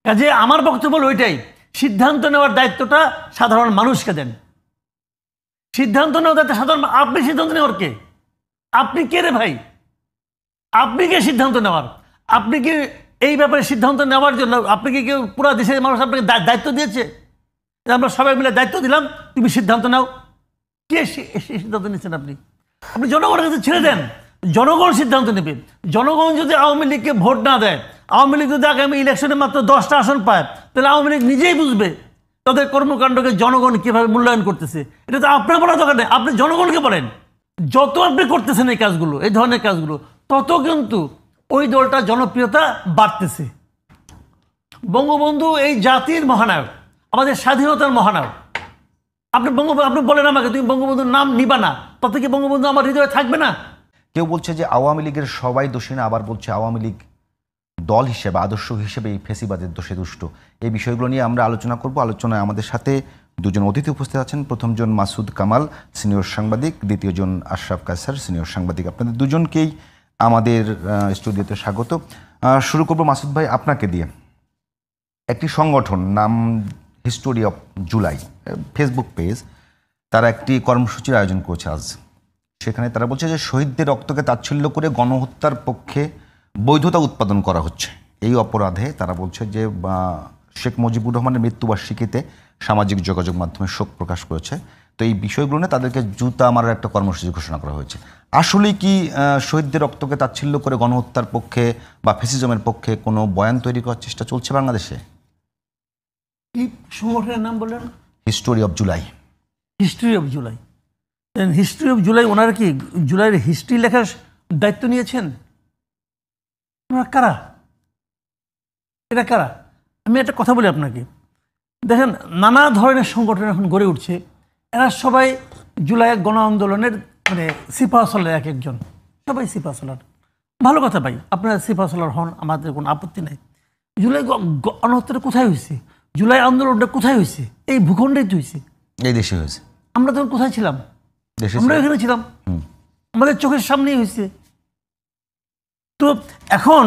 কাজে আমার বক্তব্য হলো ওইটাই, সিদ্ধান্ত নেওয়ার দায়িত্বটা সাধারণ মানুষকে দেন। সিদ্ধান্ত নেওয়ার দায়িত্ব সাধারণ, আপনি সিদ্ধান্ত নেওয়ার কে? আপনি কে রে ভাই? আপনি কে সিদ্ধান্ত নেওয়ার? আপনি কি এই ব্যাপারে সিদ্ধান্ত নেওয়ার জন্য আপনি কি কেউ পুরো দেশের মানুষ আপনাকে দায়িত্ব দিয়েছে? আমরা সবাই মিলে দায়িত্ব দিলাম, তুমি সিদ্ধান্ত নাও। কে সিদ্ধান্ত নিচ্ছেন? আপনি আপনি জনগণের কাছে ছেড়ে দেন, জনগণ সিদ্ধান্ত নেবে। জনগণ যদি আওয়ামী লীগকে ভোট না দেয়, আওয়ামী লীগ যদি আগামী ইলেকশনে মাত্র 10টা আসন পায়, তাহলে আওয়ামী লীগ নিজেই বুঝবে তাদের কর্মকাণ্ডকে জনগণ কিভাবে মূল্যায়ন করতেছে। এটা তো আপনার বলার দরকার নেই, আপনি জনগণকে বলেন। যত আপনি করতেছেন এই কাজগুলো, এই ধরনের কাজগুলো, তত কিন্তু ওই দলটা জনপ্রিয়তা বাড়তেছে। বঙ্গবন্ধু এই জাতির মহানায়ক, আমাদের স্বাধীনতার মহানায়ক। আপনি আপনি বলেন আমাকে তুমি বঙ্গবন্ধুর নাম নিবা না, তাতে কি বঙ্গবন্ধু আমার হৃদয়ে থাকবে না? কেউ বলছে যে আওয়ামী লীগের সবাই দোষী না, আবার বলছে আওয়ামী লীগ দল হিসেবে, আদর্শ হিসেবে এই ফেসিবাদের দোষে দুষ্ট। এই বিষয়গুলো নিয়ে আমরা আলোচনা করব। আলোচনায় আমাদের সাথে দুজন অতিথি উপস্থিত আছেন। প্রথমজন মাসুদ কামাল, সিনিয়র সাংবাদিক, দ্বিতীয়জন আশরাফ কায়সার, সিনিয়র সাংবাদিক। আপনাদের দুজনকেই আমাদের স্টুডিওতে স্বাগত। শুরু করব মাসুদ ভাই আপনাকে দিয়ে। একটি সংগঠন নাম history of July, Facebook page, তারা একটি কর্মসূচির আয়োজন করেছে আজ। সেখানে তারা বলছে যে শহীদদের রক্তকে তাচ্ছিল্য করে গণহত্যার পক্ষে বৈধতা উৎপাদন করা হচ্ছে। এই অপরাধে তারা বলছে যে শেখ মুজিবুর রহমানের মৃত্যুবার্ষিকীতে সামাজিক যোগাযোগ মাধ্যমে শোক প্রকাশ করেছে। তো এই বিষয়গুলো নিয়ে তাদেরকে জুতা মারার একটা কর্মসূচি ঘোষণা করা হয়েছে। আসলে কি শহীদদের রক্তকে তাচ্ছিল্য করে গণহত্যার পক্ষে বা ফ্যাসিজমের পক্ষে কোনো বয়ান তৈরি করার চেষ্টা চলছে বাংলাদেশে? কি সংগঠনের নাম বলেন? History of July. History of July. History of July, ওনারা কি জুলাইয়ের হিস্ট্রি লেখার দায়িত্ব নিয়েছেন? ওনারা কারা? এটা কারা? আমি একটা কথা বলি আপনাকে, দেখেন নানা ধরনের সংগঠন এখন গড়ে উঠছে। এরা সবাই জুলাইয়ের গণ আন্দোলনের মানে সিপাহসালার এক একজন, সবাই সিপাহসালার। ভালো কথা ভাই, আপনারা সিপাহসালার হন, আমাদের কোনো আপত্তি নাই। জুলাই গণহত্যাটা কোথায় হয়েছে? জুলাই আন্দোলনটা কোথায় হয়েছে? এই ভূখণ্ডেই তো হয়েছে, এই দেশে হয়েছে। আমরা তখন কোথায় ছিলাম? আমরা এখানে ছিলাম, আমাদের চোখের সামনেই হয়েছে। তো এখন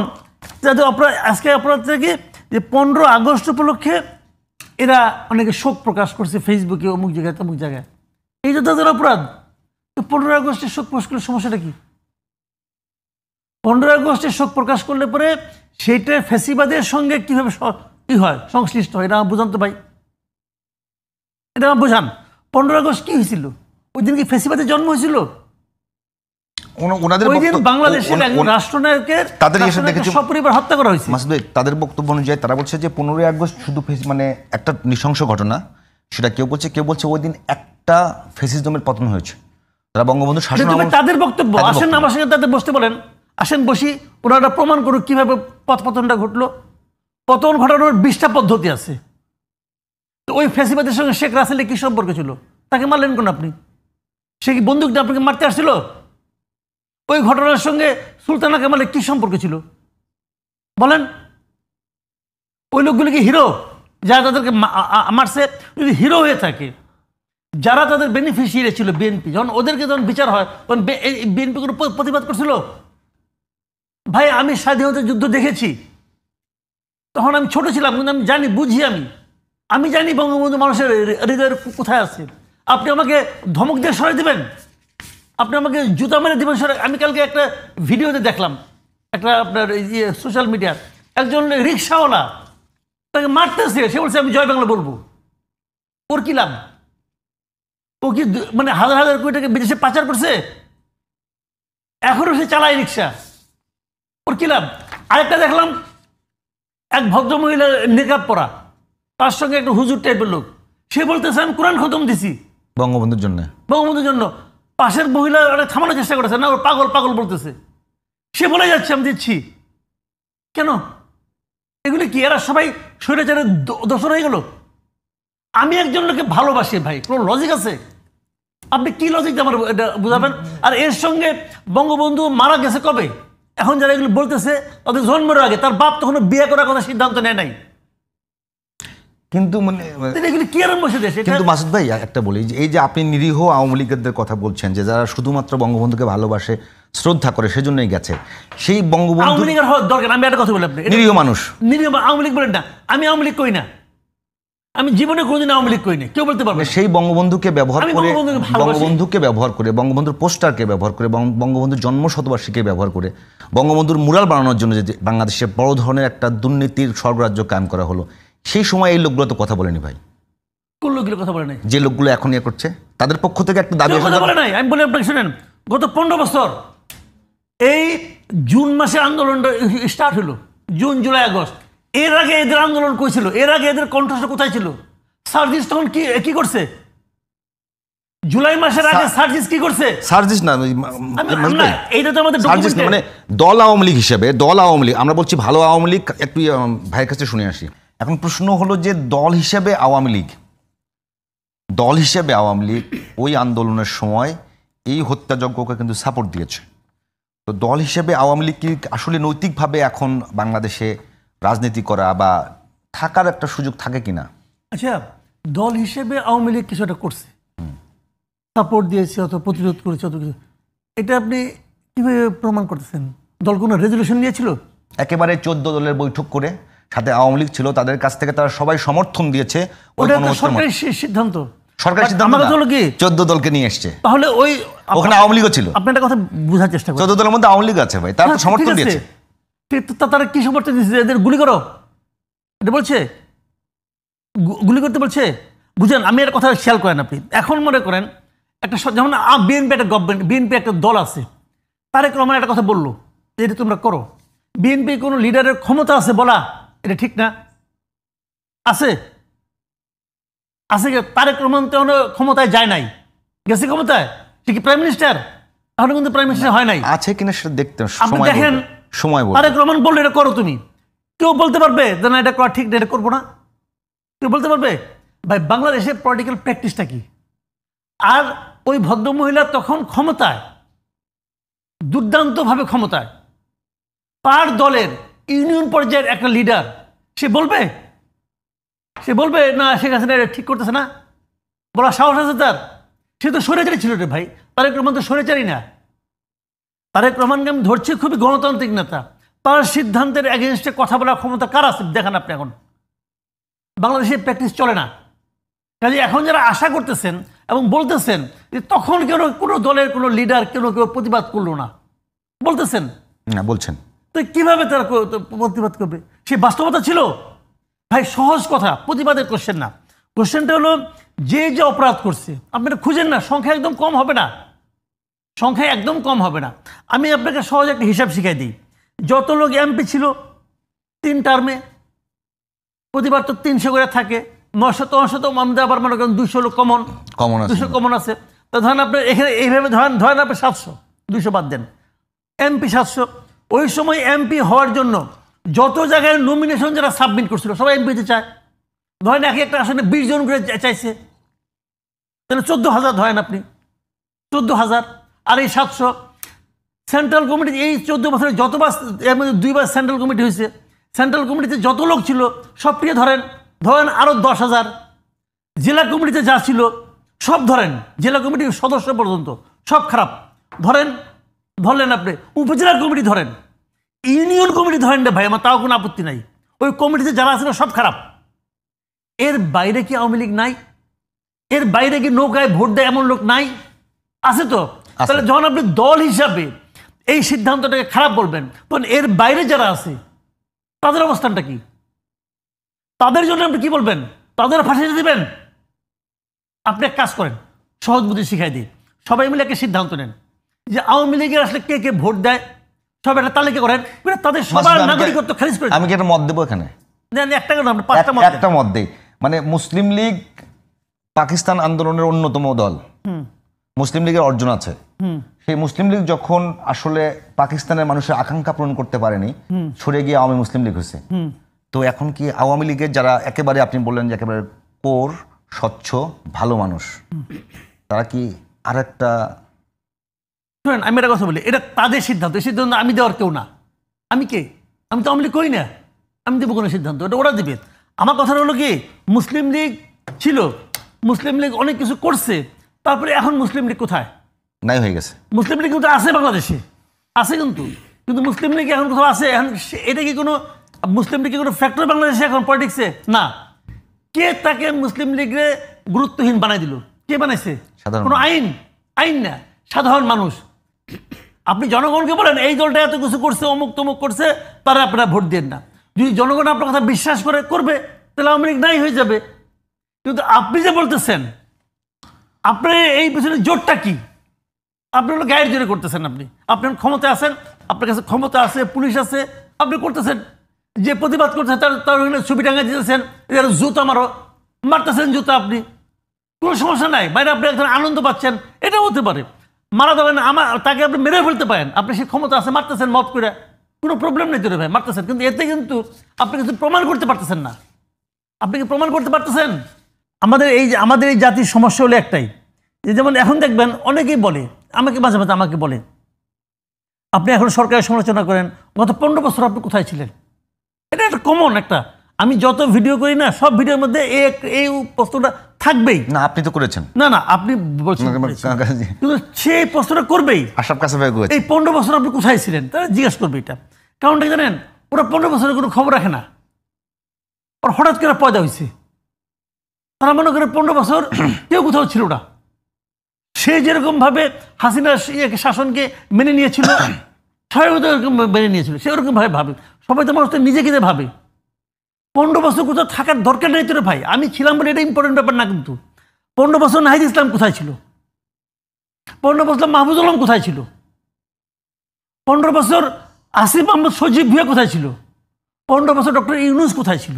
যাদের অপরাধ, আজকে অপরাধ থেকে যে 15 আগস্ট উপলক্ষে এরা অনেকে শোক প্রকাশ করছে ফেসবুকে, অমুক জায়গায় তমুক জায়গায়। এই যে তাদের অপরাধ। তো 15 আগস্টে শোক প্রকাশ করলে সমস্যাটা কি? 15 আগস্টে শোক প্রকাশ করলে পরে সেইটা ফ্যাসিবাদের সঙ্গে কিভাবে কি হয়, সংশ্লিষ্ট হয়, এটা আমার বোঝান তো ভাই, এটা আমার বোঝান। 15 আগস্ট কি হয়েছিল? ওই দিন কি ফ্যাসিবাদের জন্ম হয়েছিল? বাংলাদেশের রাষ্ট্রনায়কের সপরিবার হত্যা করা হয়েছে। তাদের বক্তব্য অনুযায়ী তারা বলছে যে 15 আগস্ট শুধু মানে একটা নৃশংস ঘটনা, সেটা কেউ বলছে ওই দিন একটা ফ্যাসিজমের পতন হয়েছে। তারা বঙ্গবন্ধু শাসন, তাদের বক্তব্য। আসেন আমার সঙ্গে তাদের বসতে বলেন, আসেন বসি, ওনারা প্রমাণ করুক কিভাবে পতনটা ঘটলো। পতন ঘটানোর 20টা পদ্ধতি আছে। তো ওই ফ্যাসিবাদের সঙ্গে শেখ রাসেলের কি সম্পর্ক ছিল? তাকে মারলেন কোন আপনি? সে কি বন্দুক দিয়ে আপনাকে মারতে আসছিল? ওই ঘটনার সঙ্গে সুলতানা কামালের কি সম্পর্ক ছিল বলেন? ওই লোকগুলো কি হিরো যারা তাদেরকে মারছে? যদি হিরো হয়ে থাকে, যারা তাদের বেনিফিশিয়ারি ছিল বিএনপি, যখন ওদেরকে যখন বিচার হয় তখন বিএনপি কোনো প্রতিবাদ করছিল? ভাই আমি স্বাধীনতা যুদ্ধ দেখেছি, তখন আমি ছোট ছিলাম, কিন্তু আমি জানি, বুঝি, আমি জানি বঙ্গবন্ধু মানুষের হৃদয়ের কোথায় আছে। আপনি আমাকে ধমক দিয়ে সরাই দেবেন? আপনি আমাকে জুতা মেরে দেবেন সরাই? আমি কালকে একটা ভিডিওতে দেখলাম, একটা আপনার সোশ্যাল মিডিয়ার একজন রিক্সাওয়ালা তাকে মারতেছে, সে বলছে আমি জয় বাংলা বলবো। ওর কি লাভ? ও কি মানে হাজার হাজার কোটি টাকা বিদেশে পাচার করছে? এখনো সে চালায় রিক্সা, ওর কি লাভ? আরেকটা দেখলাম, এক ভদ্রমহিলা নেকাব পরা, তার সঙ্গে একটা হুজুর টাইপের লোক, সে বলতেছে আমি কোরআন খতম দিছি বঙ্গবন্ধুর জন্য। পাশের মহিলা থামানোর চেষ্টা করেছে, না ওর পাগল বলতেছে, সে বলে যাচ্ছে আমি দিচ্ছি। কেন? এগুলি কি এরা সবাই স্বৈরাচারের দোষর হয়ে গেল? আমি একজন লোককে ভালোবাসি ভাই, কোনো লজিক আছে? আপনি কি লজিক আমার এটা বুঝাবেন? আর এর সঙ্গে বঙ্গবন্ধু মারা গেছে কবে? এখন যারা এগুলো বলতেছে তাদের জন্মের আগে, তার বাপ তখন বিয়ে করার কথা সিদ্ধান্ত নেয় নাই। কিন্তু মানে এগুলি কি আরম্ভ হয়েছে দেশে? কিন্তু মাসুদ ভাই একটা বলি, যে এই যে আপনি নিরীহ আওয়ামী লীগের কথা বলছেন, যে যারা শুধুমাত্র বঙ্গবন্ধুকে ভালোবাসে, শ্রদ্ধা করে, সেজন্যই গেছে, সেই বঙ্গবন্ধু আওয়ামী লীগের হওয়ার দরকার। আমি একটা কথা বলি, আপনি নিরীহ মানুষ, নিরীহ আওয়ামী লীগ বলেন না, আমি আওয়ামী লীগ করি না, আমি জীবনে কোনোদিন আওয়ামী লীগ করি না, কেউ বলতে পারবে না। সেই বঙ্গবন্ধুকে ব্যবহার আমি করে, বঙ্গবন্ধুকে ভালোবাসি। বঙ্গবন্ধুকে ব্যবহার করে, বঙ্গবন্ধুর পোস্টারকে ব্যবহার করে, বঙ্গবন্ধুর জন্ম শতবার্ষিকী ব্যবহার করে, বঙ্গবন্ধুর মুরাল বানানোর জন্য যে বাংলাদেশে বড় ধরনের একটা দুর্নীতির স্বর্গরাজ্য কায়েম করা হলো, সেই সময় এই লোকগুলো তো কথা বলেনি ভাই। কোন লোকগুলো কথা বলে নাই? যে লোকগুলো এখন ইয়ে করছে, তাদের পক্ষ থেকে একটা দাবি কেউ কথা বলে নাই। আমি বলি আপনাকে, শুনেন, গত 15 বছর এই জুন মাসে আন্দোলনটা স্টার্ট হলো, জুন, জুলাই, আগস্ট। এর আগে এদের আন্দোলন কই ছিল? এর আগে এদের কণ্ঠস্বর কোথায় ছিল? সার্জিস তখন কি করছে? জুলাই মাসের আগে সার্জিস কি করছে? সার্জিস না, এইটা তো আমাদের সার্জিস না, মানে দল আওয়ামী লীগ হিসেবে, দল আওয়ামী লীগ, আমরা বলছি ভালো আওয়ামী লীগ। একটু ভাইয়ের কাছে শুনে আসি। এখন প্রশ্ন হলো যে দল হিসেবে আওয়ামী লীগ, দল হিসেবে আওয়ামী লীগ ওই আন্দোলনের সময় এই হত্যাযজ্ঞকে কিন্তু সাপোর্ট দিয়েছে। তো দল হিসেবে আওয়ামী লীগ কি আসলে নৈতিকভাবে এখন বাংলাদেশে রাজনীতি করা বা থাকার একটা সুযোগ থাকে কিনা? আচ্ছা, দল হিসেবে আওয়ামী লীগ কিছু একটা করছে, সাপোর্ট দিয়েছে, অত প্রতিরোধ করেছে, অত কিছু। এটা আপনি কিভাবে প্রমাণ করতেছেন? দল কোনো রেজলিউশন নিয়েছিল? একেবারে 14 দলের বৈঠক করে, সাথে আওয়ামী লীগ ছিল, তাদের কাছ থেকে তারা সবাই সমর্থন দিয়েছে। ওটা একটা সরকারি সিদ্ধান্ত, সরকারি সিদ্ধান্ত আমার কথা হলো কি, 14 দলকে নিয়ে এসছে, তাহলে ওই ওখানে আওয়ামী লীগও ছিল। আপনি একটা কথা বোঝার চেষ্টা করেন, 14 দলের মধ্যে আওয়ামী লীগ আছে ভাই, তারা তো সমর্থন দিয়েছে। তারা কি সমর্থন দিয়েছে? এদের গুলি করো এটা বলছে, গুলি করতে বলছে? বুঝেন, আমি এর কথা খেয়াল করেন আপনি। এখন মনে করেন একটা, যেমন বিএনপি একটা গভর্নমেন্ট, বিএনপি একটা দল আছে, তারেক রহমান একটা কথা বললো যে এটা তোমরা করো। বিএনপি কোনো লিডারের ক্ষমতা আছে বলা এটা ঠিক না? আছে? আছে কি? তারেক রহমান তো ক্ষমতায় যায় নাই, গেছে ক্ষমতায়, সে কি প্রাইম মিনিস্টার? তাহলে কিন্তু প্রাইম মিনিস্টার হয় নাই। আছে কিনা সেটা দেখতে আপনি দেখেন, সময় বলবে। তারেক রহমান বললো এটা করো তুমি, কেউ বলতে পারবে যে না এটা করা ঠিক না, এটা করবো না? কেউ বলতে পারবে? ভাই, বাংলাদেশের পলিটিক্যাল প্র্যাকটিসটা কি? আর ওই ভদ্রমহিলা তখন ক্ষমতায়, দুর্দান্তভাবে ক্ষমতায়, তার দলের ইউনিয়ন পর্যায়ের একটা লিডার, সে বলবে না শেখ হাসিনা এটা ঠিক করতেছে না? বলা সাহস আছে তার? সে তো স্বৈরাচারী ছিল রে ভাই। তারেক রহমান তো স্বৈরাচারী না। তারেক রহমানকে আমি ধরছি খুবই গণতান্ত্রিক নেতা। তার সিদ্ধান্তের এগেনস্টে কথা বলার ক্ষমতা কার আছে দেখেন আপনি। এখন বাংলাদেশের প্র্যাকটিস চলে না। কাজে এখন যারা আশা করতেছেন এবং বলতেছেন যে তখন কেন কোনো দলের কোনো লিডার কেউ প্রতিবাদ করলো না, বলতেছেন না, বলছেন তো কিভাবে তারা প্রতিবাদ করবে? সে বাস্তবতা ছিল ভাই। সহজ কথা, প্রতিবাদের কোশ্চেন না। কোশ্চেনটা হলো যে যে অপরাধ করছে আপনারা খুঁজেন না, সংখ্যা একদম কম হবে না, সংখ্যা একদম কম হবে না। আমি আপনাকে সহজ একটা হিসাব শিখাই দিই। যত লোক এমপি ছিল 3 টার্মে, প্রতিবার তো 300 করে থাকে, 900 তো আমাদের আবার মনে করেন 200 লোক কমন 200 কমন আছে। তো ধরেন আপনি এখানে এইভাবে ধরেন আপনি 700, 200 বাদ দেন, এমপি 700। ওই সময় এমপি হওয়ার জন্য যত জায়গায় নমিনেশন যারা সাবমিট করছিল সবাই এমপিতে চায়। ধরেন একটা আসনে 20 জন করে চাইছে, তাহলে 14,000 ধরেন আপনি, 14,000 আর এই 700। সেন্ট্রাল কমিটি এই 14 বছরে যতবার, এর মধ্যে 2বার সেন্ট্রাল কমিটি হয়েছে, সেন্ট্রাল কমিটিতে যত লোক ছিল সবটিকে ধরেন আরো 10,000। জেলা কমিটিতে যা ছিল সব ধরেন, জেলা কমিটির সদস্য পর্যন্ত সব খারাপ ধরলেন আপনি। উপজেলা কমিটি ধরেন, ইউনিয়ন কমিটি ধরেন না ভাই, আমার তাও কোনো আপত্তি নাই। ওই কমিটিতে যারা ছিল সব খারাপ। এর বাইরে কি আওয়ামী লীগ নাই? এর বাইরে কি নৌকায় ভোট দেয় এমন লোক নাই? আছে তো। তাহলে যখন আপনি দল হিসাবে এই সিদ্ধান্তটাকে খারাপ বলবেন, তখন এর বাইরে যারা আছে তাদের অবস্থানটা কি? তাদের জন্য আপনি কি বলবেন? তাদের ফাঁসিয়ে দিবেন? আপনি এক কাজ করেন, সহজ বুদ্ধি শিখাই দিই। সবাই মিলে একটা সিদ্ধান্ত নেন যে আওয়ামী লীগের আসলে কে কে ভোট দেয়, সব একটা তালিকা করেন, তাদের সবার নাগরিকত্ব খারিজ করে। আমি কি একটা মত দেবো এখানে? একটা মত দেই। মানে মুসলিম লীগ পাকিস্তান আন্দোলনের অন্যতম দল, মুসলিম লীগের অর্জন আছে। সেই মুসলিম লীগ যখন আসলে পাকিস্তানের মানুষের আকাঙ্ক্ষা পূরণ করতে পারেনি, সরে গিয়ে আওয়ামী মুসলিম লীগ হয়েছে। তো এখন কি আওয়ামী লীগের যারা একেবারে, আপনি বললেন যে একেবারে কোর স্বচ্ছ ভালো মানুষ, তারা কি আর একটা? শুনেন, আমি একটা কথা বলি, এটা তাদের সিদ্ধান্ত, এই সিদ্ধান্ত আমি দেওয়ার কেউ না। আমি কে? আমি তো আওয়ামী লীগ করি না, আমি দেবো কোনো সিদ্ধান্ত? এটা ওরা দিবে। আমার কথা হলো কি, মুসলিম লীগ ছিল, মুসলিম লীগ অনেক কিছু করছে, তারপরে এখন মুসলিম লীগ কোথায়? নাই হয়ে গেছে। মুসলিম লীগ কিন্তু আছে বাংলাদেশে, আছে কিন্তু, কিন্তু মুসলিম লীগ এখন কোথাও আছে? এখন এটা কি কোনো মুসলিম লীগ কি কোনো ফ্যাক্টর বাংলাদেশে এখন পলিটিক্সে? না। কে তাকে মুসলিম লীগরে গুরুত্বহীন বানাই দিল? কে বানাইছে? কোনো আইন না, সাধারণ মানুষ। আপনি জনগণকে বলেন এই দলটা এত কিছু করছে, অমুক তমুক করছে, তারা আপনারা ভোট দেন না। যদি জনগণ আপনার কথা বিশ্বাস করবে, তাহলে আওয়ামী লীগ নাই হয়ে যাবে। কিন্তু আপনি যে বলতেছেন, আপনার এই পিছনে জোরটা কি? আপনি হলো গায়ের জোরে করতেছেন। আপনার ক্ষমতা আছেন, আপনার কাছে ক্ষমতা আছে, পুলিশ আছে, আপনি করতেছেন। যে প্রতিবাদ করতেছে তার ছবি টাঙ্গা দিতেছেন, জুতা মারতেছেন জুতা, আপনি কোনো সমস্যা নাই। বাইরে আপনি একজন আনন্দ পাচ্ছেন, এটাও হতে পারে। মারা দেবেন তাকে আপনি মেরে ফেলতে পারেন, আপনি সেই ক্ষমতা আছে, মারতেছেন মত করে, কোনো প্রবলেম নেই তোরে ভাই, মারতেছেন। কিন্তু এতে কিন্তু আপনি কিছু প্রমাণ করতে পারতেছেন না। আপনি কি প্রমাণ করতে পারতেছেন? আমাদের এই জাতির সমস্যা হলো একটাই, যে যেমন এখন দেখবেন অনেকেই বলে, আমাকে মাঝে মাঝে আমাকে বলে, আপনি এখন সরকারের সমালোচনা করেন, গত 15 বছর আপনি কোথায় ছিলেন? এটা একটা কমন একটা, আমি যত ভিডিও করি না, সব ভিডিওর মধ্যে এই প্রশ্নটা থাকবেই। না, আপনি তো করেছেন। না আপনি বলছেন, কিন্তু সেই প্রশ্নটা করবেই। আশরাফ কাসেম ভাই এই 15 বছর আপনি কোথায় ছিলেন, তারা জিজ্ঞেস করবে এটা। কারণটা জানেন, ওরা 15 বছরের কোনো খবর রাখে না, ওর হঠাৎ করে পয়দা হয়েছে। তারা মনে করে 15 বছর কেউ কোথাও ছিল না। সে যেরকম ভাবে হাসিনা শাসনকে মেনে নিয়েছিল, সবাই ওরকম মেনে নিয়েছিল, সে ওরকম ভাবে ভাবে। সবাই তো মানুষ নিজেকে ভাবে। 15 বছর কোথাও থাকার দরকার নেই তোরে ভাই। আমি ছিলাম বলে এটা ইম্পর্টেন্ট ব্যাপার না। কিন্তু 15 বছর নাহিদ ইসলাম কোথায় ছিল? 15 বছর মাহফুজুল আলম কোথায় ছিল? 15 বছর আসিফ আহমদ সজীব ভুঁইয়া কোথায় ছিল? 15 বছর ডক্টর ইউনূস কোথায় ছিল?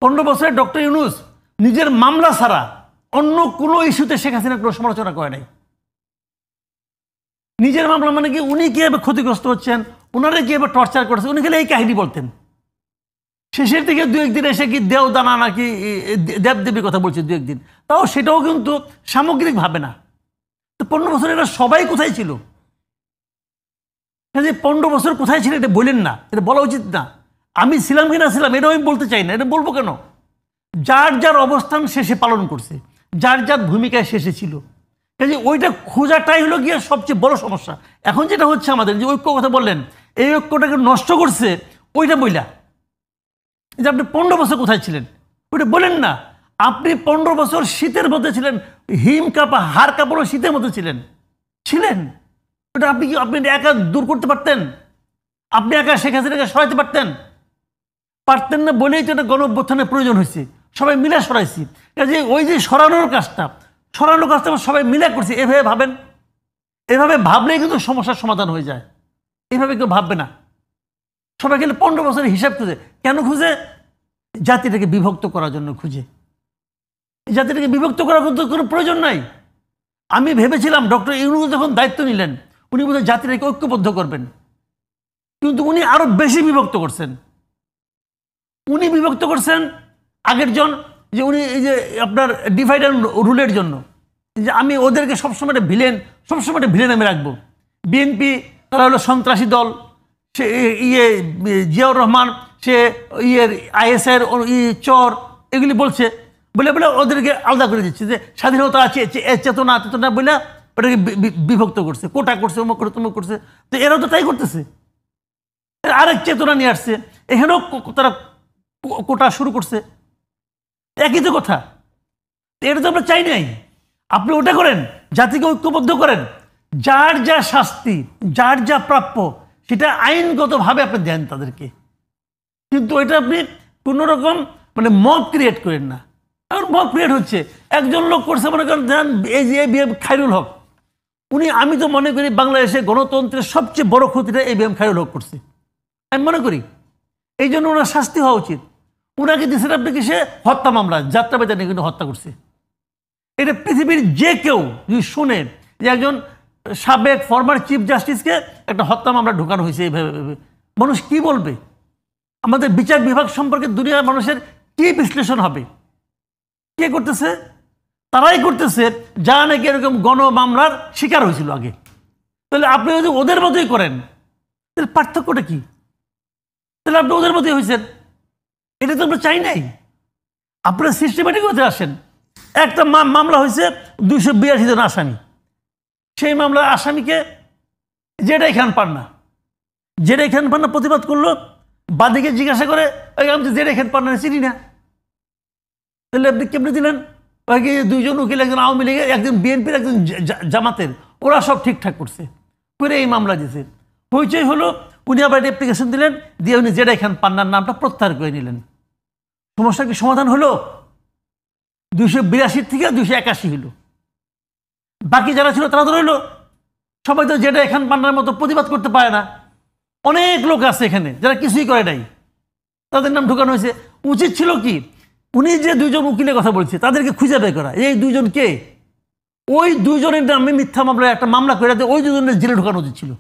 15 বছরে ডক্টর ইউনূস নিজের মামলা ছাড়া অন্য কোনো ইস্যুতে শেখ হাসিনা কোনো সমালোচনা করে নাই। নিজের মামলা মানে কি, উনি কিভাবে ক্ষতিগ্রস্ত হচ্ছেন, ওনারা কিভাবে টর্চার করছে, উনি খালি এই কাহিনী বলতেন। শেষের দিকে 2-1 দিন এসে কি দেওদানা নাকি দেবদেবীর কথা বলছে 2-1 দিন, তাও সেটাও কিন্তু সামগ্রিক ভাবে না। তো 15 বছর এরা সবাই কোথায় ছিল? 15 বছর কোথায় ছিল এটা বলেন না, এটা বলা উচিত না। আমি ছিলাম কি না ছিলাম এটাও আমি বলতে চাই না, এটা বলবো কেন? যার যার অবস্থান শেষে পালন করছে, যার যার ভূমিকায় শেষে ছিল, কাজে ওইটা খোঁজাটাই হলো গিয়ে সবচেয়ে বড় সমস্যা। এখন যেটা হচ্ছে আমাদের, যে ঐক্য কথা বললেন, এই ঐক্যটাকে নষ্ট করছে ওইটা বইলা, যে আপনি 15 বছর কোথায় ছিলেন ওইটা বলেন না। আপনি 15 বছর শীতের মধ্যে ছিলেন, হিম কাপা হাড় কাপড় শীতের মধ্যে ছিলেন। ওটা আপনি একা দূর করতে পারতেন? আপনি একা শেখ হাসিনাকে সরাইতে পারতেন না বলেই তো এটা গণ-অভ্যুত্থানের প্রয়োজন হয়েছে। সবাই মিলে সরাইছি। কাজে ওই যে সরানোর কাজটা সবাই মিলে করছি। এভাবে ভাবেন, এভাবে ভাবলেই কিন্তু সমস্যার সমাধান হয়ে যায়। এইভাবে কেউ ভাববে না। সবাই গেলে 15 বছরের হিসাব খুঁজে। কেন খুঁজে? জাতিটাকে বিভক্ত করার জন্য খুঁজে। জাতিটাকে বিভক্ত করার কোনো প্রয়োজন নাই। আমি ভেবেছিলাম ডক্টর ইউনূস যখন দায়িত্ব নিলেন, উনি বোধহয় জাতিটাকে ঐক্যবদ্ধ করবেন, কিন্তু উনি আরো বেশি বিভক্ত করছেন। উনি বিভক্ত করছেন আগের জন, যে উনি এই যে আপনার ডিভাইড অ্যান্ড রুলের জন্য, যে আমি ওদেরকে সবসময় ভিলেন আমি রাখবো। বিএনপি তারা হলো সন্ত্রাসী দল, সে জিয়াউর রহমান সে ISIর চর, এগুলি বলে ওদেরকে আলাদা করে দিচ্ছে, যে স্বাধীনতা আছে চেতনা বলে ওটাকে বিভক্ত করছে, কোটা করছে, অমুক করে তমুক করছে। তো এরাও তো তাই করতেছে, আরেক চেতনা নিয়ে আসছে, এখানেও তারা কোটা শুরু করছে। একই তো কথা। এটা তো আমরা চাই নাই। আপনি ওটা করেন, জাতিকে ঐক্যবদ্ধ করেন, যার যা শাস্তি, যার যা প্রাপ্য সেটা আইনগতভাবে আপনি দেন তাদেরকে। কিন্তু এটা আপনি কোনো রকম মব ক্রিয়েট করেন না। এখন মব ক্রিয়েট হচ্ছে, একজন লোক করছে, মনে করেন দেন এই যে ABM খায়রুল হক, উনি, আমি তো মনে করি বাংলাদেশে গণতন্ত্রের সবচেয়ে বড় ক্ষতিটা ABM খায়রুল হক করছে, আমি মনে করি। এই জন্য ওনার শাস্তি হওয়া উচিত। ওনাকে দিচ্ছেন আপনি কি, সে হত্যা মামলা, যাত্রাবাড়িতে নিয়ে কিন্তু হত্যা করছে। এটা পৃথিবীর যে কেউ যদি শুনে যে একজন সাবেক ফরমার চিফ জাস্টিসকে একটা হত্যা মামলা ঢোকানো হয়েছে এইভাবে, মানুষ কি বলবে? আমাদের বিচার বিভাগ সম্পর্কে দুনিয়ার মানুষের কি বিশ্লেষণ হবে? কে করতেছে? তারাই করতেছে যারা নাকি এরকম গণ মামলার শিকার হয়েছিল আগে। তাহলে আপনি যদি ওদের মতোই করেন, তাহলে পার্থক্যটা কি? তাহলে আপনি ওদের মতোই হয়েছেন। এটা তো আমরা চাই নাই। আপনারা সিস্টেমেটিক হতে আসেন। একটা মামলা হয়েছে 282 জন আসামি, সেই মামলার আসামিকে জেডাই খান পান্না প্রতিবাদ করলো। বাদীকে জিজ্ঞাসা করে, আমি তো জেডাই খান পান্না চিনি না, তাহলে আপনি কেমনি দিলেন? দুইজন উকিল, একজন আওয়ামী লীগের, একজন বিএনপির, একজন জামাতের, ওরা সব ঠিকঠাক করছে করে এই মামলা দিয়েছে। পরিচয় হলো, উনি আবার অ্যাপ্লিকেশন দিলেন, দিয়ে উনি জেডাই খান পান্নার নামটা প্রত্যাহার করে নিলেন। সমস্যা কি সমাধান হলো? 282 থেকে 281 হলো। বাকি যারা ছিল তারা তো রইল। সবাই তো জেডাই খান পান্নার মতো প্রতিবাদ করতে পারে না। অনেক লোক আছে এখানে যারা কিছুই করে নাই, তাদের নাম ঢোকানো হয়েছে। উচিত ছিল কি, উনি যে দুইজন উকিলের কথা বলছে তাদেরকে খুঁজে বের করা, এই দুইজন কে, ওই দুইজনের নামে মিথ্যা মামলায় একটা মামলা করে ওই দুজনের জেলে ঢোকানো উচিত ছিল।